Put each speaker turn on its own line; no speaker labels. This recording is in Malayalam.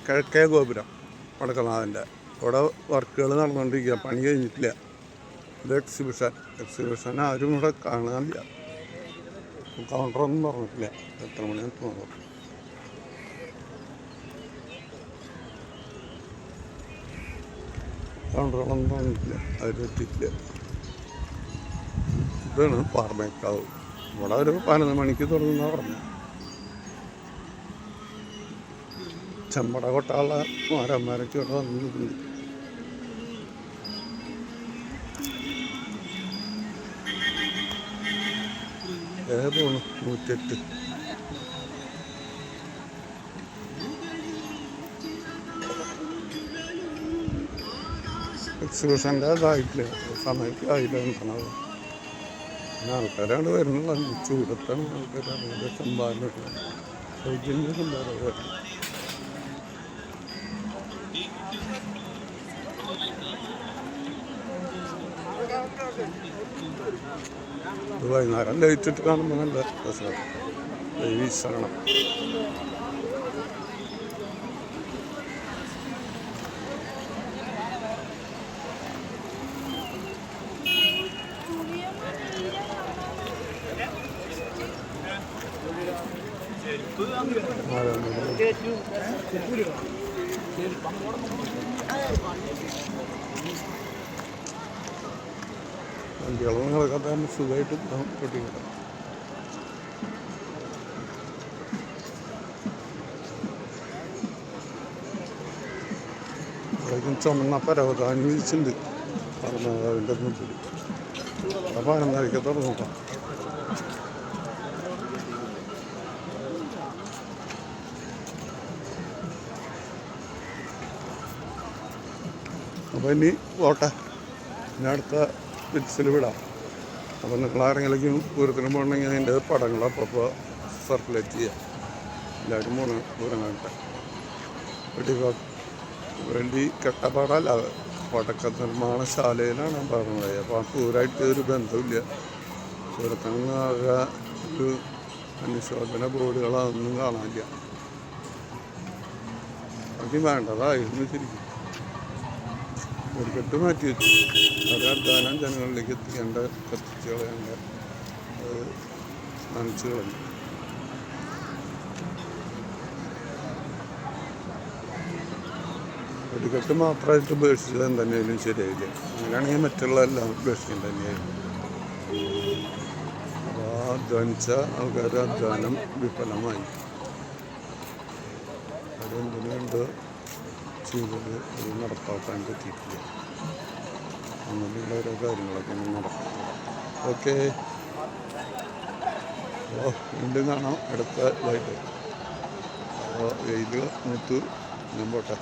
കിഴക്കേ ഗോപുരം വടക്കനാഥൻ്റെ ഇവിടെ വർക്കുകൾ നടന്നുകൊണ്ടിരിക്കുക, പണി കഴിഞ്ഞിട്ടില്ല. ഇത് എക്സിബിഷൻ ആരും ഇവിടെ കാണാനില്ല. കൗണ്ടറൊന്നും പറഞ്ഞിട്ടില്ല എത്ര മണിയാണെന്ന് തോന്നുന്നു. കൗണ്ടറുകളൊന്നും പറഞ്ഞിട്ടില്ല, ആരും എത്തിയിട്ടില്ല. ഇതാണ് പാറമേക്കാവ്. ഇവിടെ ഒരു 11 മണിക്ക് തുടങ്ങുന്ന പറഞ്ഞു. ചെമ്പട കൊട്ടാനുള്ള മാരന്മാരൊക്കെ ഇവിടെ വന്നിട്ടുണ്ട്. പോണു 108. എക്സിബിഷൻ്റെ ഇതായിട്ടില്ല, സമയത്ത് ആയില്ല നിൽക്കണത്. പിന്നെ ആൾക്കാരാണ് വരുന്നത്. ചൂടത്താണ് ആൾക്കാർ അറിയാതെ സംഭാവനകൾ സൗജന്യ സംഭാവന. ഇത് വൈകുന്നേരം ലൈറ്റിട്ട് കാണുമ്പോൾ നല്ല രസമാണ്. വീശണം. വണ്ടികളും കിടക്കാത്ത സുഖമായിട്ട് പൊട്ടിക്കിട്ടാം. അവിടേക്കും ചുമന്ന പരവതാനി വിരിച്ചുണ്ട് പറഞ്ഞതിൻ്റെ മുമ്പിൽ. അപ്പോൾ 11:30 തുടങ്ങാം. അപ്പോൾ ഇനി പോട്ടെ, ഇനി അടുത്ത വിറ്റ്സിൽ വിടാം. അപ്പോൾ നിങ്ങളാരെങ്കിലും പൂരത്തിന് പോകണമെങ്കിൽ അതിൻ്റെ പടങ്ങൾ അപ്പോൾ സർക്കുലേറ്റ് ചെയ്യാം. എല്ലാവരും പൂരം കാണട്ടെ. വേണ്ടി കെട്ടപ്പാടല്ല, പടക്ക നിർമ്മാണശാലയിലാണ് ഞാൻ പറഞ്ഞത്. അപ്പോൾ ആ പൂരമായിട്ട് ഒരു ബന്ധമില്ല. പൂരത്തിന് ആകെ ഒരു അനുശോചന ബോർഡുകളൊന്നും കാണാനില്ല. അത് വേണ്ടതായിരുന്നു ശരിക്കും. ഒരു കെട്ട് മാറ്റി വെച്ചു. അത് അധ്വാനം ജനങ്ങളിലേക്ക് എത്തിക്കേണ്ട കത്തിച്ച് കളയേണ്ട നനച്ച് കളഞ്ഞു. ഒരു കെട്ട് മാത്രമായിട്ട് ഉപേക്ഷിച്ചത് എന്തെങ്കിലും ശരിയായില്ല. അങ്ങനെയാണെങ്കിൽ മറ്റുള്ള എല്ലാം ഉപേക്ഷിക്കാൻ തന്നെയായിരുന്നു. അപ്പോൾ അധ്വാനിച്ച ആൾക്കാരുടെ അധ്വാനം വിഫലമായി. അതെന്തിനുണ്ട് ചെയ്തത് അത് നടപ്പാക്കാൻ പറ്റിയിട്ടില്ല. അങ്ങനെയുള്ള ഓരോ കാര്യങ്ങളൊക്കെ നടക്കും. ഓക്കെ, വീണ്ടും കാണാം അടുത്ത ഇതായിട്ട്. അപ്പോൾ വെയിൽ മൂത്ത് ഞാൻ പോട്ടെ.